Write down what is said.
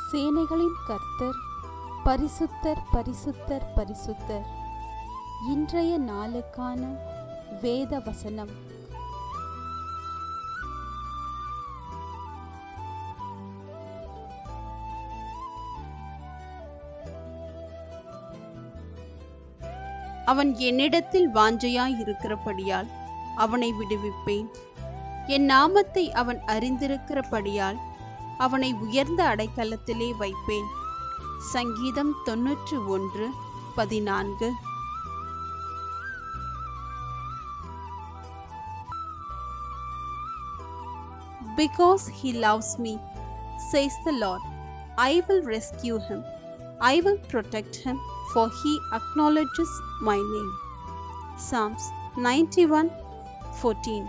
சேனைகளின் கர்த்தர் பரிசுத்தர் பரிசுத்தர் பரிசுத்தர். இன்றைய நாளுக்கான வேத வசனம். அவன் என்னிடத்தில் வாஞ்சையாய் இருக்கிறபடியால் அவனை விடுவிப்பேன். என் நாமத்தை அவன் அறிந்திருக்கிறபடியால் அவனை உயர்ந்த அடைக்கலத்திலே வைப்பேன். சங்கீதம் 91:14. Because he loves me, says the Lord, I will rescue him. I will protect him, for he acknowledges my name. Psalms 91:14.